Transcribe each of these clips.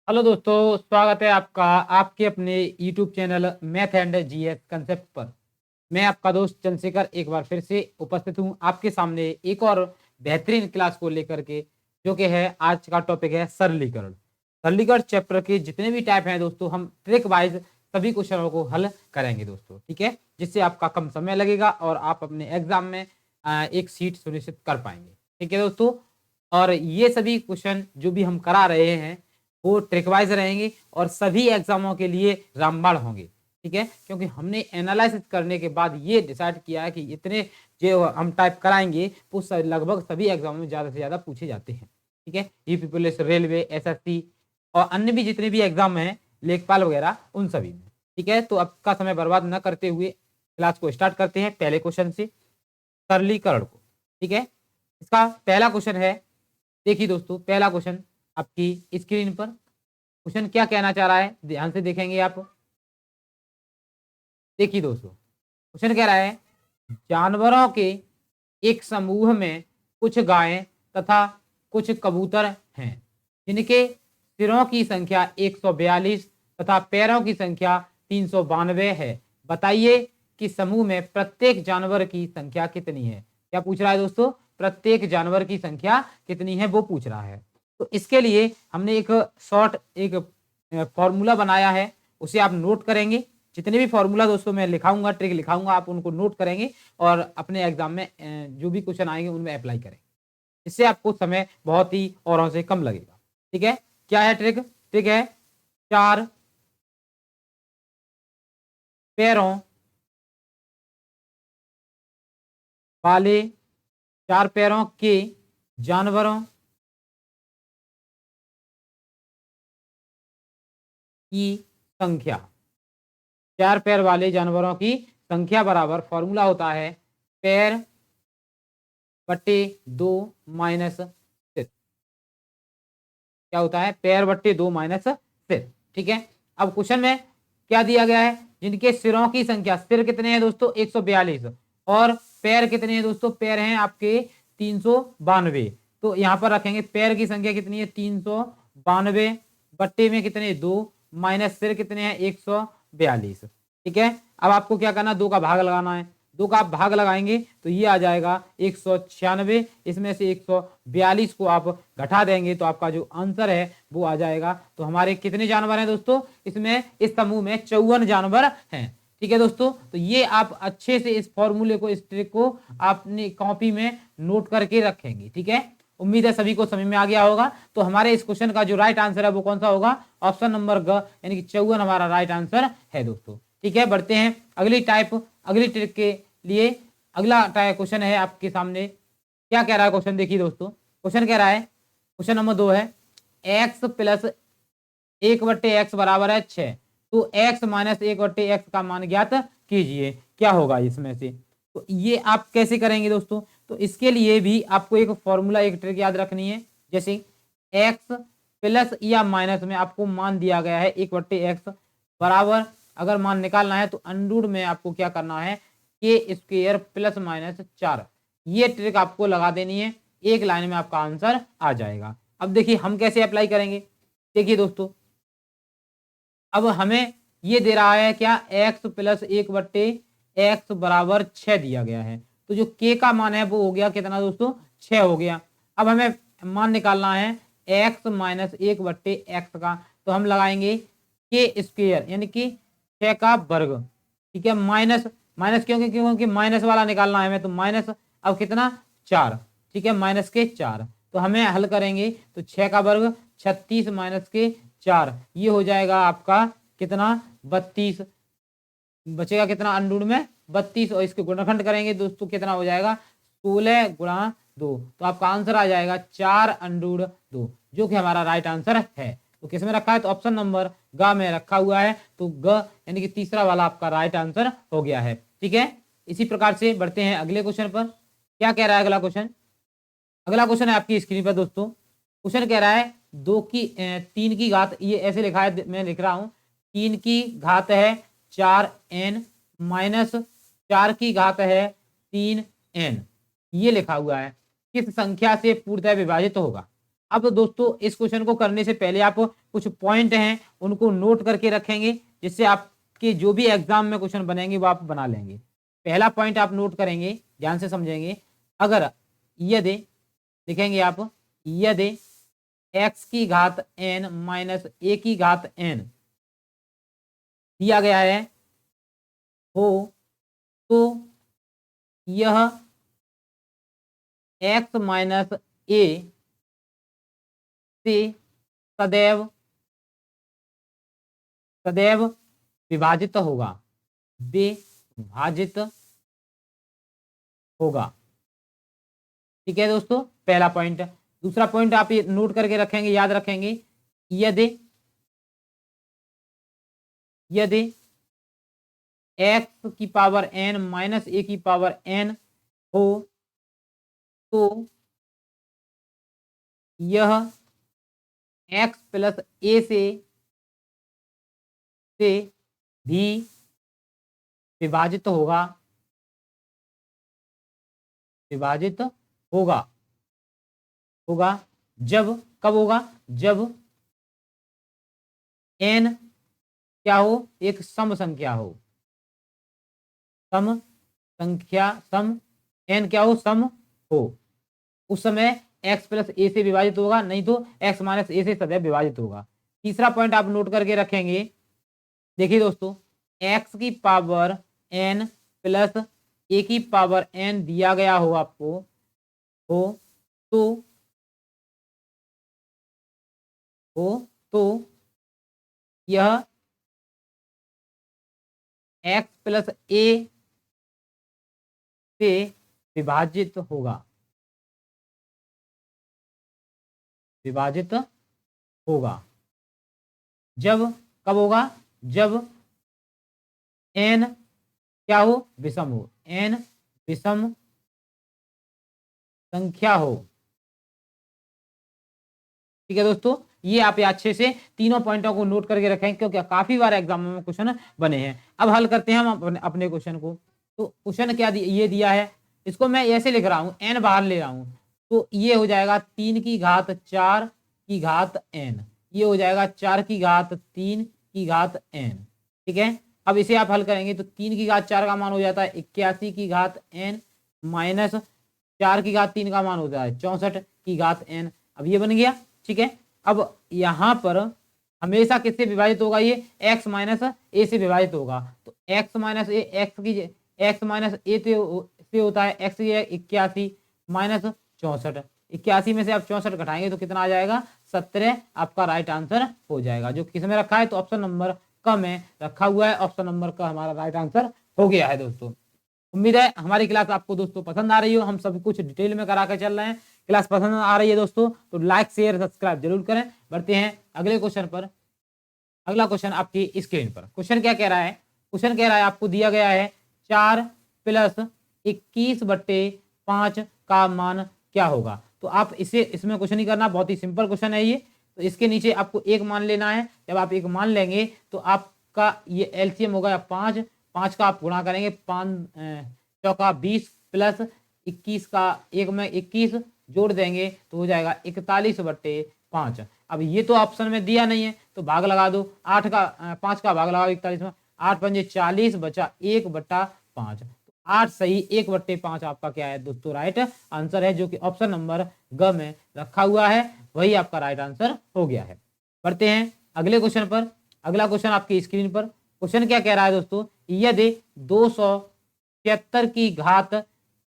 Hello दोस्तों, स्वागत है आपका आपके अपने YouTube channel math and GS concept पर। मैं आपका दोस्त चंद्रशेखर एक बार फिर से उपस्थित हूं आपके सामने एक और बेहतरीन क्लास को लेकर के, जो कि है आज का टॉपिक है सरलीकरण। सरलीकरण चैप्टर के जितने भी टाइप हैं दोस्तों, हम ट्रिक वाइज सभी क्वेश्चनों को हल करेंगे दोस्तों, ठीक है, जिससे आपका कम समय लगेगा और आप अपने एग्जाम में एक सीट सुनिश्चित कर पाएंगे, ठीक है दोस्तों। और ये सभी क्वेश्चन जो भी हम करा रहे हैं वो ट्रिक वाइज रहेंगे और सभी एग्जामों के लिए रामबाण होंगे, ठीक है, क्योंकि हमने एनालिसिस करने के बाद ये डिसाइड किया है कि इतने जो हम टाइप कराएंगे वो लगभग सभी एग्जामों में ज्यादा से ज्यादा पूछे जाते हैं, ठीक है। यूपी पुलिस, रेलवे, एसएससी और अन्य भी जितने भी एग्जाम हैं, लेखपाल वगैरह, उन सभी में, ठीक है। तो आपका समय बर्बाद न करते हुए क्लास को स्टार्ट करते हैं पहले क्वेश्चन से, सरलीकरण को, ठीक है। इसका पहला क्वेश्चन है, देखिए दोस्तों, पहला क्वेश्चन आपकी स्क्रीन पर। क्वेश्चन क्या कहना चाह रहा है, ध्यान से देखेंगे आप। देखिए दोस्तों, क्वेश्चन कह रहा है जानवरों के एक समूह में कुछ गायें तथा कुछ कबूतर हैं, जिनके सिरों की संख्या 142 तथा पैरों की संख्या 392 है। बताइए कि समूह में प्रत्येक जानवर की संख्या कितनी है। क्या पूछ रहा है दोस्तों, प्रत्येक जानवर की संख्या कितनी है वो पूछ रहा है। तो इसके लिए हमने एक शॉर्ट एक फॉर्मूला बनाया है, उसे आप नोट करेंगे। जितने भी फॉर्मूला दोस्तों मैं लिखाऊंगा, ट्रिक लिखाऊंगा, आप उनको नोट करेंगे और अपने एग्जाम में जो भी क्वेश्चन आएंगे उनमें अप्लाई करेंगे। इससे आपको समय बहुत ही औरों से कम लगेगा, ठीक है। क्या है ट्रिक? ट्रिक है चार पैरों वाले, चार पैरों के जानवरों की संख्या, चार पैर वाले जानवरों की संख्या बराबर फॉर्मूला होता है पैर बट्टे 2 माइनस सिर। क्या होता है? पैर बट्टे 2 माइनस सिर, ठीक है। अब क्वेश्चन में क्या दिया गया है, जिनके सिरों की संख्या, सिर कितने हैं दोस्तों 142 और पैर कितने हैं दोस्तों, पैर हैं आपके 392। तो यहां पर रखेंगे पैर की संख्या कितनी है 392 बट्टे में कितने 2 माइनस सिर कितने हैं 142, ठीक है। अब आपको क्या करना, दो का भाग लगाना है। दो का आप भाग लगाएंगे तो ये आ जाएगा 196, इसमें से 142 को आप घटा देंगे तो आपका जो आंसर है वो आ जाएगा। तो हमारे कितने जानवर हैं दोस्तों, इसमें इस समूह में 54 जानवर हैं, ठीक है दोस्तों। तो ये आप अच्छे से इस फॉर्मूले को, इस ट्रिक को अपनी कॉपी में नोट करके रखेंगे, ठीक है। उम्मीद है सभी को समझ में आ गया होगा। तो हमारे इस क्वेश्चन का जो राइट आंसर है वो कौन सा होगा, ऑप्शन नंबर ग, यानी कि 54 हमारा राइट आंसर है दोस्तों, ठीक है। बढ़ते हैं अगली टाइप, अगली ट्रिक के लिए। अगला क्वेश्चन है आपके सामने, क्या कह रहा है क्वेश्चन, देखिए दोस्तों। क्वेश्चन कह रहा है, क्वेश्चन नंबर 2 है एक्स प्लस 1/x बराबर है 6, तो x माइनस 1/x का मान ज्ञात कीजिए, क्या होगा इसमें से। तो ये आप कैसे करेंगे दोस्तों, तो इसके लिए भी आपको एक फॉर्मूला, एक ट्रिक याद रखनी है। जैसे x प्लस या माइनस में आपको मान दिया गया है 1/x बराबर, अगर मान निकालना है तो अंडूड में आपको क्या करना है के स्क्वायर प्लस माइनस 4, ये ट्रिक आपको लगा देनी है, एक लाइन में आपका आंसर आ जाएगा। अब देखिए हम कैसे अप्लाई करेंगे। देखिए दोस्तों, अब हमें ये दे रहा है क्या, x प्लस 1/x बराबर 6 दिया गया है, तो जो k का मान है वो हो गया कितना दोस्तों, 6 हो गया। अब हमें मान निकालना है x माइनस 1/x का, तो हम लगाएंगे के स्क्वायर यानी कि 6 का वर्ग, ठीक है, माइनस माइनस क्योंकि माइनस वाला निकालना है हमें, तो माइनस अब कितना 4, ठीक है, माइनस के 4। तो हमें हल करेंगे तो 6 का वर्ग 36 माइनस के 4, ये हो जाएगा आपका कितना 32, बचेगा कितना अंडूड में 32, और इसके गुणनखंड करेंगे दोस्तों कितना हो जाएगा 16 गुणा 2, तो आपका आंसर आ जाएगा 4 अंडूड 2, जो कि हमारा राइट आंसर है। तो किस में रखा है, तो ऑप्शन नंबर ग में रखा हुआ है, तो ग यानी कि तीसरा वाला आपका राइट आंसर हो गया है, ठीक है। इसी प्रकार से बढ़ते हैं अगले क्वेश्चन पर। क्या कह रहा है अगला क्वेश्चन, अगला क्वेश्चन है आपकी स्क्रीन पर दोस्तों। क्वेश्चन कह रहा है 3 की घात, ये ऐसे लिखा है, मैं लिख रहा हूं 3 की घात है 4n माइनस 4 की घात है 3n, ये लिखा हुआ है, किस संख्या से पूर्णतः विभाजित होगा। अब दोस्तों इस क्वेश्चन को करने से पहले आप कुछ पॉइंट हैं उनको नोट करके रखेंगे, जिससे आपके जो भी एग्जाम में क्वेश्चन बनेंगे वो आप बना लेंगे। पहला पॉइंट आप नोट करेंगे, ध्यान से समझेंगे। अगर यदि लिखेंगे आप, यदि x की घात n माइनस a की घात n दिया गया है हो, तो यह x माइनस a से सदैव सदैव विभाजित होगा, विभाजित होगा। ठीक है दोस्तों, पहला पॉइंट। दूसरा पॉइंट आप ये नोट करके रखेंगे, याद रखेंगे, यदि यदि x की पावर n माइनस a की पावर n हो, तो यह x प्लस a से भी विभाजित होगा, विभाजित होगा होगा जब, कब होगा, जब n क्या हो, एक सम संख्या हो, सम संख्या, सम n क्या हो, सम हो, उस समय x प्लस a से विभाजित होगा, नहीं तो x माइनस a से सदैव विभाजित होगा। तीसरा पॉइंट आप नोट करके रखेंगे, देखिए दोस्तों, x की पावर n प्लस a की पावर n दिया गया हो आपको, हो तो यह x प्लस a से विभाजित होगा, विभाजित होगा जब, कब होगा, जब n क्या हो, विषम हो, n विषम संख्या हो। ठीक है दोस्तों, ये आप अच्छे से तीनों पॉइंटों को नोट करके रखें, क्योंकि काफी बार एग्जाम में क्वेश्चन बने हैं। अब हल करते हैं हम अपने क्वेश्चन को। तो क्वेश्चन क्या ये दिया है, इसको मैं ऐसे लिख रहा हूं, n बाहर ले रहा हूं, तो ये हो जाएगा 3 की घात 4 की घात n, ये हो जाएगा 4 की घात 3 की घात n। ठीक है, अब इसे आप हल करेंगे तो 3 की घात 4 का मान हो जाता है 81 की घात n, माइनस 4 की घात 3 का मान होता है 64 की घात n। अब ये बन गया। ठीक है, अब यहां पर हमेशा किससे विभाजित होगा, ये x माइनस ए से विभाजित होगा, तो x माइनस ए, x माइनस ए से होता है x की 81 माइनस 64, 81 में से आप 64 घटाएंगे तो कितना आ जाएगा, 17 आपका राइट आंसर हो जाएगा। जो किस में रखा है, तो ऑप्शन नंबर क में रखा हुआ है, ऑप्शन नंबर क हमारा राइट आंसर हो गया है। दोस्तों उम्मीद है हमारी क्लास आपको दोस्तों पसंद आ रही हो, हम सब कुछ डिटेल में करा कर चल रहे हैं। क्लास पसंद आ रही है दोस्तों तो लाइक शेयर सब्सक्राइब जरूर करें। बढ़ते हैं अगले क्वेश्चन पर। अगला क्वेश्चन आपकी स्क्रीन पर, क्वेश्चन क्या कह रहा है, क्वेश्चन कह रहा है आपको दिया गया है 4 प्लस 21/5 का मान क्या होगा। तो आप इसे, इसमें कुछ नहीं करना, बहुत ही सिंपल क्वेश्चन है ये। तो इसके नीचे आपको एक मान लेना है, जब आप एक मान लेंगे तो आपका ये एलसीएम होगा 5, 5 का आप गुणा करेंगे, 5 चौका 20 प्लस 21 का एक में 21 जोड़ देंगे तो हो जाएगा 41/5। अब ये तो ऑप्शन में दिया नहीं है तो भाग लगा दो, 5 का भाग लगाओ 41 में, 8 पंजे 40 बचा 1/5, 8 सही 1/5 आपका क्या है दोस्तों राइट आंसर है, जो कि ऑप्शन नंबर ग में रखा हुआ है, वही आपका राइट आंसर हो गया है। बढ़ते हैं अगले क्वेश्चन पर। अगला क्वेश्चन आपकी स्क्रीन पर, क्वेश्चन क्या कह रहा है दोस्तों, यदि 276 की घात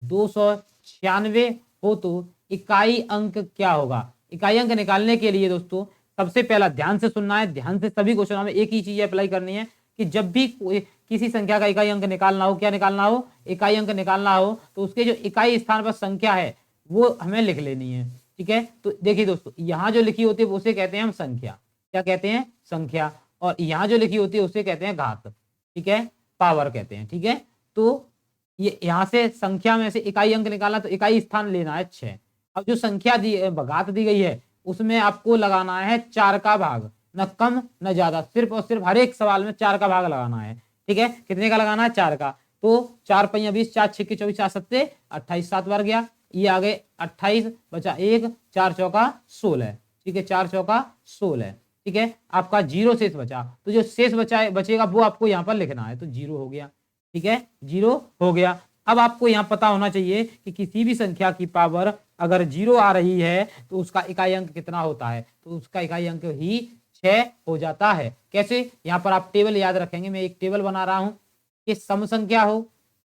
296 हो तो इकाई अंक क्या होगा। इकाई अंक निकालने के लिए दोस्तों सबसे पहला ध्यान से सुनना है, ध्यान से सभी क्वेश्चनों में एक ही चीज अप्लाई करनी है कि जब भी किसी संख्या का इकाई अंक निकालना हो, क्या निकालना हो, इकाई अंक निकालना हो, तो उसके जो इकाई स्थान पर संख्या है वो हमें लिख लेनी है। ठीक है, तो देखिए दोस्तों यहाँ जो लिखी होती है उसे कहते हैं हम संख्या, क्या कहते हैं, संख्या, और यहाँ जो लिखी होती है उसे कहते हैं घात। ठीक है, पावर कहते हैं। ठीक है, तो ये यहाँ से संख्या में से इकाई अंक निकालना, तो इकाई स्थान लेना है 6। अब जो संख्या दी, घात दी गई है, उसमें आपको लगाना है 4 का भाग, न कम न ज्यादा, सिर्फ और सिर्फ हर एक सवाल में 4 का भाग लगाना है। ठीक है, कितने का लगाना है, 4 का, तो 4 पंया 20, 4 6 24, 4 7 28, 7 बार गया, ये आ गए 28 बचा 1, 4 चौका 16, ठीक है, 4 चौका 16, ठीक है, आपका 0 शेष बचा। तो जो शेष बचेगा वो आपको यहाँ पर लिखना है, तो 0 हो गया, ठीक है, 0 हो गया। अब आपको यहाँ पता होना चाहिए कि किसी भी संख्या की पावर अगर 0 आ रही है तो उसका इकाई अंक कितना होता है, तो उसका इकाई अंक ही 6 हो जाता है। कैसे, यहाँ पर आप टेबल याद रखेंगे, मैं एक टेबल बना रहा हूं कि सम संख्या हो,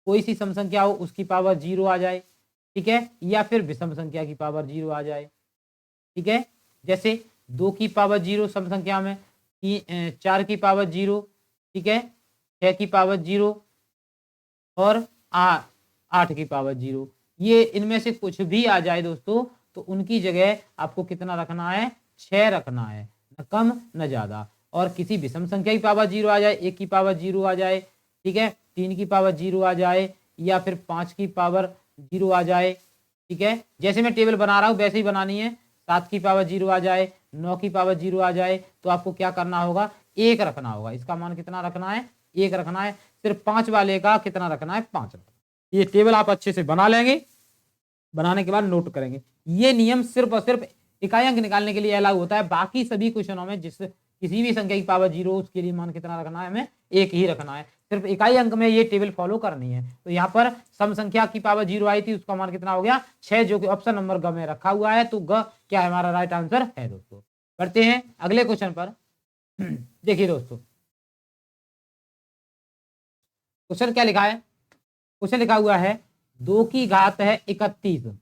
कोई सी सम संख्या हो, उसकी पावर 0 आ जाए, ठीक है, या फिर विषम संख्या की पावर 0 आ जाए, ठीक है। जैसे 2 की पावर 0 सम संख्या में, 4 की पावर 0, ठीक है, 6 की पावर 0 और 8 की पावर 0, ये इनमें से कुछ भी आ जाए दोस्तों तो उनकी जगह आपको कितना रखना है, 6 रखना है, न कम न ज्यादा। और किसी विषम संख्या की पावर 0 आ जाए, 1 की पावर 0 आ जाए, ठीक है, 3 की पावर 0 आ जाए, या फिर 5 की पावर 0 आ जाए, ठीक है, जैसे मैं टेबल बना रहा हूं वैसे ही बनानी है। 7 की पावर 0 आ जाए, 9 की पावर 0 आ जाए, तो आपको क्या करना होगा, 1 रखना होगा। इसका मान कितना रखना है, 1 रखना है। सिर्फ 5 वाले का कितना रखना है, 5 रखना है। ये टेबल आप अच्छे से बना लेंगे, बनाने के बाद नोट करेंगे। ये नियम सिर्फ और सिर्फ इकाई अंक निकालने के लिए अलाउ होता है। बाकी सभी क्वेश्चनों में जिस किसी भी संख्या की पावर 0 उसके लिए मान कितना रखना है, हमें 1 ही रखना है। सिर्फ इकाई अंक में ये टेबल फॉलो करनी है। तो यहाँ पर सम संख्या की पावर 0 आई थी, उसका मान कितना हो गया, 6, जो कि ऑप्शन नंबर ग में रखा हुआ है। तो ग क्या है, हमारा राइट आंसर है दोस्तों। बढ़ते हैं अगले क्वेश्चन पर। देखिए दोस्तों, क्वेश्चन क्या लिखा है, क्वेश्चन लिखा हुआ है 2 की घात है 31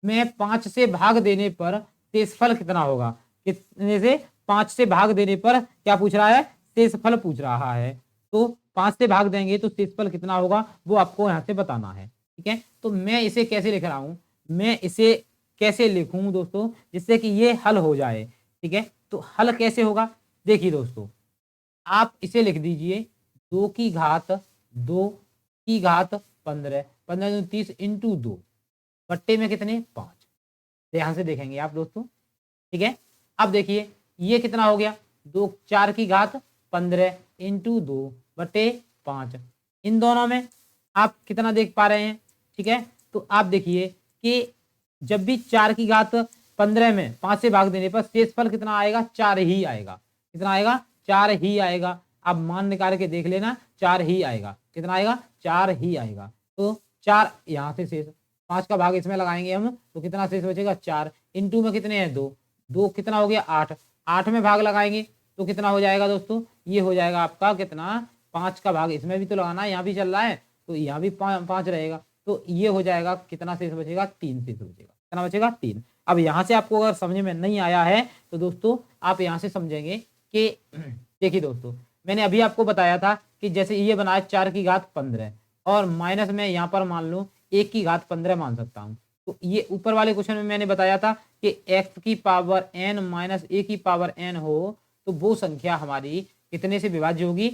में 5 से भाग देने पर शेषफल कितना होगा। कितने से, 5 से भाग देने पर क्या पूछ रहा है, शेषफल पूछ रहा है। तो 5 से भाग देंगे तो शेषफल कितना होगा वो आपको यहाँ से बताना है, ठीक है। तो मैं इसे कैसे लिख रहा हूं, मैं इसे कैसे लिखूं दोस्तों जिससे कि ये हल हो जाए, ठीक है। तो हल कैसे होगा, देखिए दोस्तों, आप इसे लिख दीजिए 2 की घात 2 की घात 15, 15 30 इंटू 2 बट्टे में कितने, 5। ध्यान से देखेंगे आप दोस्तों, ठीक है। अब देखिए ये कितना हो गया, 2 4 की घात 15 इंटू 2 बट्टे 5। इन दोनों में आप कितना देख पा रहे हैं, ठीक है। तो आप देखिए कि जब भी 4 की घात 15 में 5 से भाग देने पर शेषफल कितना आएगा, 4 ही आएगा। कितना आएगा, 4 ही आएगा। आप मान निकाल के देख लेना, 4 ही आएगा। कितना आएगा, 4 ही आएगा। तो 4 यहाँ से शेष, 5 का भाग इसमें लगाएंगे हम तो कितना शेष बचेगा, 4 इंटू में कितने हैं, 2, 2 कितना हो गया, 8, 8 में भाग लगाएंगे तो कितना हो जाएगा दोस्तों, ये हो जाएगा आपका कितना, 5 का भाग इसमें भी तो लगाना है, यहाँ भी चल रहा है तो यहाँ भी 5 रहेगा। तो ये हो जाएगा, कितना शेष बचेगा, 3 शेष बचेगा। कितना बचेगा, 3। अब यहाँ से आपको अगर समझ में नहीं आया है तो दोस्तों आप यहाँ से समझेंगे कि देखिए दोस्तों, मैंने अभी आपको बताया था कि जैसे ये बनाया 4 की घात 15 और माइनस में यहाँ पर मान लो 1 की घात 15 मान सकता हूँ। तो ये ऊपर वाले क्वेश्चन में मैंने बताया था कि x की पावर n माइनस a की पावर n हो तो वो संख्या हमारी कितने से विभाज्य होगी,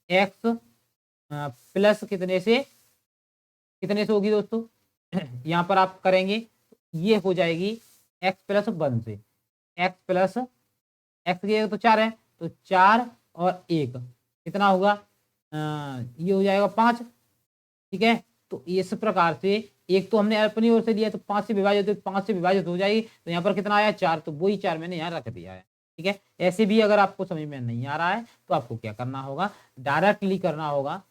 x प्लस कितने से होगी दोस्तों। यहाँ पर आप करेंगे तो ये हो जाएगी x प्लस 1 से, x प्लस x की तो 4 है तो 4 और 1 कितना होगा, ये हो जाएगा 5, ठीक है। तो इस प्रकार से एक तो हमने अपनी ओर से दिया तो 5 से विभाजित, तो 5 से विभाजित हो जाएगी। तो यहाँ पर कितना आया, 4, तो वही 4 मैंने यहाँ रख दिया है, ठीक है। ऐसे भी अगर आपको समझ में नहीं आ रहा है तो आपको क्या करना होगा, डायरेक्टली करना होगा।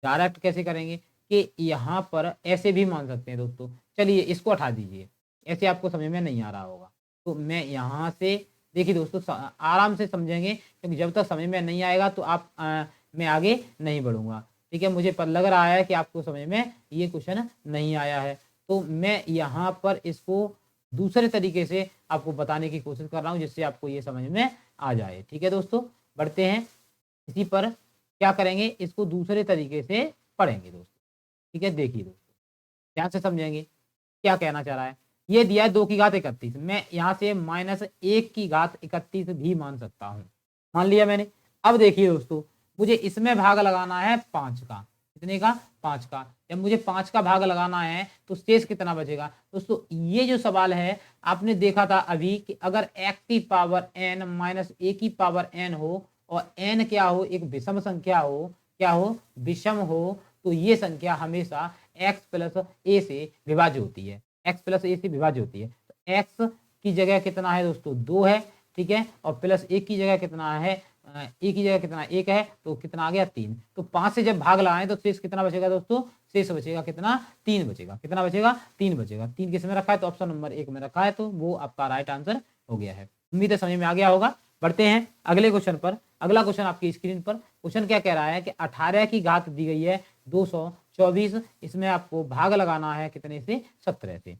डायरेक्ट कैसे करेंगे कि यहाँ पर ऐसे भी मान सकते हैं दोस्तों। चलिए इसको हटा दीजिए, ऐसे आपको समझ में नहीं आ रहा होगा। तो मैं यहाँ से देखिए दोस्तों आराम से समझेंगे, क्योंकि जब तक समझ में नहीं आएगा तो आप मैं आगे नहीं बढ़ूंगा, ठीक है। मुझे पर लग रहा है कि आपको समझ में ये क्वेश्चन नहीं आया है, तो मैं यहाँ पर इसको दूसरे तरीके से आपको बताने की कोशिश कर रहा हूँ जिससे आपको ये समझ में आ जाए, ठीक है दोस्तों। बढ़ते हैं इसी पर, क्या करेंगे, इसको दूसरे तरीके से पढ़ेंगे दोस्तों, ठीक है। देखिए दोस्तों ध्यान से समझेंगे क्या कहना चाह रहा है। ये दिया है 2 की घात 31, मैं यहाँ से माइनस 1 की घात 31 भी मान सकता हूँ, मान लिया मैंने। अब देखिए दोस्तों, मुझे इसमें भाग लगाना है 5 का, कितने का, 5 का। जब मुझे 5 का भाग लगाना है तो शेष कितना बचेगा दोस्तों। ये जो सवाल है आपने देखा था अभी कि अगर x की पावर n माइनस a की पावर n हो और n क्या हो, एक विषम संख्या हो, क्या हो, विषम हो, तो ये संख्या हमेशा x प्लस a से विभाज्य होती है। x प्लस ए से विभाज्य होती है। तो x की जगह कितना है दोस्तों 2 है, ठीक है, और प्लस ए की जगह कितना है, ए की जगह कितना 1 है, तो कितना आ गया 3। तो 5 से जब भाग लगाएं तो शेष कितना बचेगा दोस्तों, शेष बचेगा कितना 3 बचेगा। कितना बचेगा 3 बचेगा। 3 किस में रखा है, तो ऑप्शन नंबर 1 में रखा है, तो वो आपका राइट आंसर हो गया है। उम्मीद है समझ में आ गया होगा। बढ़ते हैं अगले क्वेश्चन पर। अगला क्वेश्चन आपकी स्क्रीन पर, क्वेश्चन क्या कह रहा है कि 18 की घात दी गई है 224, इसमें आपको भाग लगाना है कितने से, 17 से,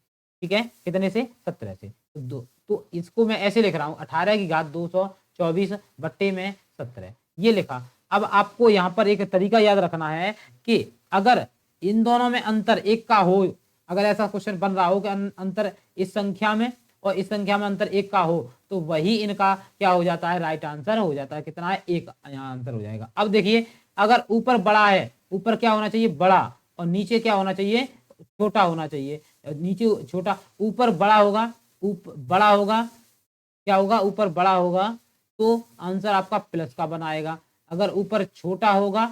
ठीक है, कितने से 17 से। तो इसको मैं ऐसे लिख रहा हूँ 18 की घात 224 बट्टे में 17, ये लिखा। अब आपको यहाँ पर एक तरीका याद रखना है कि अगर इन दोनों में अंतर 1 का हो, अगर ऐसा क्वेश्चन बन रहा हो कि अंतर इस संख्या में और इस संख्या में अंतर 1 का हो, तो वही इनका क्या हो जाता है, राइट आंसर हो जाता है। कितना है 1, यहाँ आंसर हो जाएगा। अब देखिए अगर ऊपर बड़ा है, ऊपर क्या होना चाहिए बड़ा, और नीचे क्या होना चाहिए छोटा होना चाहिए। नीचे छोटा, ऊपर बड़ा होगा, बड़ा होगा, क्या होगा ऊपर बड़ा होगा तो आंसर आपका प्लस का बनाएगा। अगर ऊपर छोटा होगा,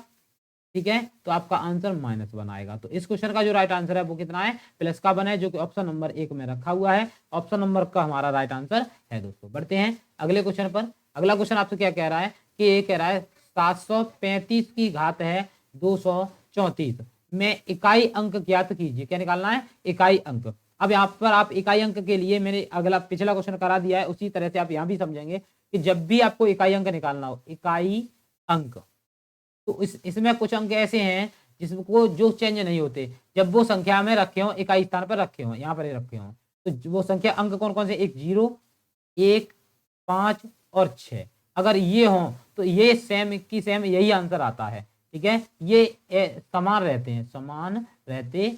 ठीक है, तो आपका आंसर माइनस बनाएगा। तो इस क्वेश्चन का जो राइट आंसर है वो कितना है, प्लस का बना है, जो कि ऑप्शन नंबर 1 में रखा हुआ है। ऑप्शन नंबर का हमारा राइट आंसर है दोस्तों। बढ़ते हैं अगले क्वेश्चन पर। अगला क्वेश्चन आपसे क्या कह रहा है कि ये कह रहा है 735 की घात है 234 में इकाई अंक ज्ञात कीजिए। क्या निकालना है, इकाई अंक। अब यहाँ पर आप इकाई अंक के लिए मैंने अगला पिछला क्वेश्चन करा दिया है, उसी तरह से आप यहाँ भी समझेंगे कि जब भी आपको इकाई अंक निकालना हो, इकाई अंक, तो इसमें कुछ अंक ऐसे हैं जिसको जो चेंज नहीं होते, जब वो संख्या में रखे हो, इकाई स्थान पर रखे हो, यहाँ पर ही रखे हो, तो वो संख्या अंक कौन कौन से, 1 0 1 5 और 6। अगर ये हो तो ये सेम की सेम यही आंसर आता है, ठीक है, ये समान रहते हैं, समान रहते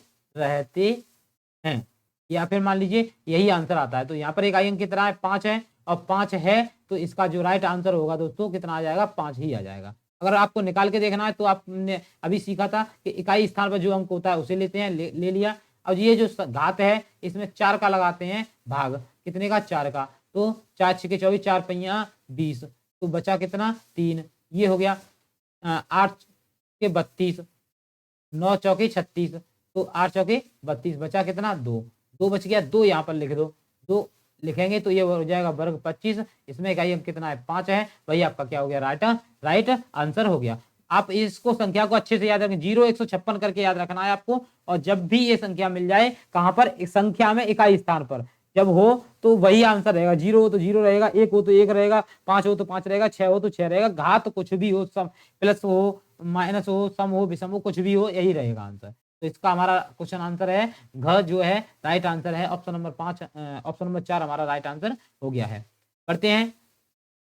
हैं, या फिर मान लीजिए यही आंसर आता है। तो यहाँ पर इकाई अंक कितना है 5 है, और 5 है तो इसका जो राइट आंसर होगा दोस्तों कितना आ जाएगा, 5 ही आ जाएगा। अगर आपको निकाल के देखना है तो आपने अभी सीखा था कि इकाई स्थान पर जो अंक होता है उसे लेते हैं, ले लिया। अब ये जो घात है इसमें 4 का लगाते हैं भाग, कितने का 4 का, तो 4 6 24, 4 5 20, तो बचा कितना 3, ये हो गया 8 के 32, 9 चौके 36, तो 8 चौके 32, बचा कितना 2 बच गया, 2 यहाँ पर लिख दो, 2 लिखेंगे तो ये हो जाएगा वर्ग 25, इसमें इकाई अंक कितना है 5 है, वही आपका क्या हो गया राइट आंसर हो गया। आप इसको संख्या को अच्छे से याद रखें, 0 156 करके याद रखना है आपको। और जब भी ये संख्या मिल जाए कहां पर, संख्या में इकाई स्थान पर जब हो तो वही आंसर रहेगा। 0 हो तो 0 रहेगा, 1 हो तो 1 रहेगा, 5 हो तो 5 रहेगा, 6 हो तो 6 रहेगा। घात कुछ भी हो, सम प्लस हो माइनस हो, सम हो विषम हो, कुछ भी हो, यही रहेगा आंसर। तो इसका हमारा क्वेश्चन आंसर है घ जो है राइट आंसर है, ऑप्शन नंबर 5, ऑप्शन नंबर 4 हमारा राइट आंसर हो गया है। बढ़ते हैं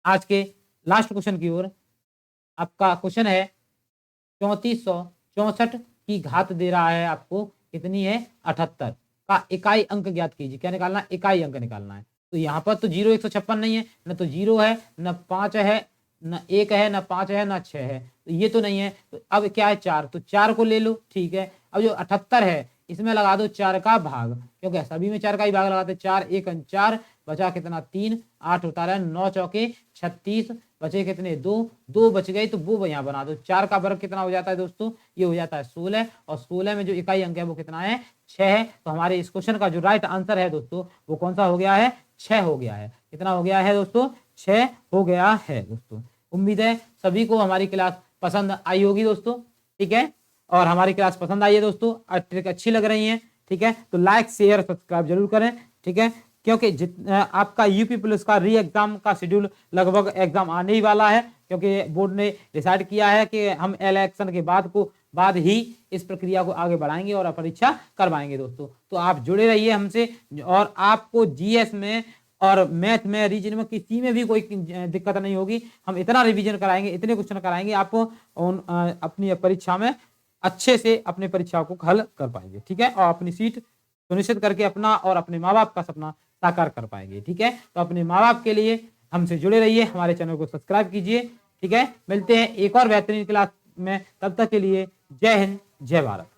आज के लास्ट क्वेश्चन की ओर। आपका क्वेश्चन है 3464 की घात दे रहा है आपको, कितनी है 78 का इकाई अंक ज्ञात कीजिए। क्या निकालना है, इकाई अंक निकालना है। तो यहाँ पर तो 0 156 नहीं है, न तो 0 है, न 5 है, न 1 है, न 5 है, न 6 है, तो ये तो नहीं है। तो अब क्या है 4, तो 4 को ले लो, ठीक है। अब जो 78 है इसमें लगा दो 4 का भाग, क्योंकि सभी में 4 का ही भाग लगाते, 4 1 4, बचा कितना 3, 8 होता है 9 चौके 36, बचे कितने 2 बच गए, तो वो यहाँ बना दो। 4 का वर्ग कितना हो जाता है दोस्तों, ये हो जाता है 16, और 16 में जो इकाई अंक है वो कितना है 6 है। तो हमारे इस क्वेश्चन का जो राइट आंसर है दोस्तों वो कौन सा हो गया है, 6 हो गया है। कितना हो गया है दोस्तों, 6 हो गया है दोस्तों। उम्मीद है सभी को हमारी क्लास पसंद आई होगी दोस्तों, ठीक है, और हमारी क्लास पसंद आई है दोस्तों, ट्रिक अच्छी लग रही है, ठीक है, तो लाइक शेयर सब्सक्राइब जरूर करें, ठीक है, क्योंकि आपका यूपी पुलिस का री एग्जाम का शेड्यूल लगभग एग्जाम आने ही वाला है, क्योंकि बोर्ड ने डिसाइड किया है कि हम इलेक्शन के बाद ही इस प्रक्रिया को आगे बढ़ाएंगे और परीक्षा करवाएंगे दोस्तों। तो आप जुड़े रहिए हमसे, और आपको जीएस में और मैथ में रीजन में किसी में भी कोई दिक्कत नहीं होगी। हम इतना रिवीजन कराएंगे, इतने क्वेश्चन कराएंगे, आपको अपनी परीक्षा में अच्छे से अपनी परीक्षा को हल कर पाएंगे, ठीक है, और अपनी सीट सुनिश्चित करके अपना और अपने माँ बाप का सपना साकार कर पाएंगे, ठीक है। तो अपने माँ बाप के लिए हमसे जुड़े रहिए, हमारे चैनल को सब्सक्राइब कीजिए, ठीक है। मिलते हैं एक और बेहतरीन क्लास में, तब तक के लिए जय हिंद जय भारत।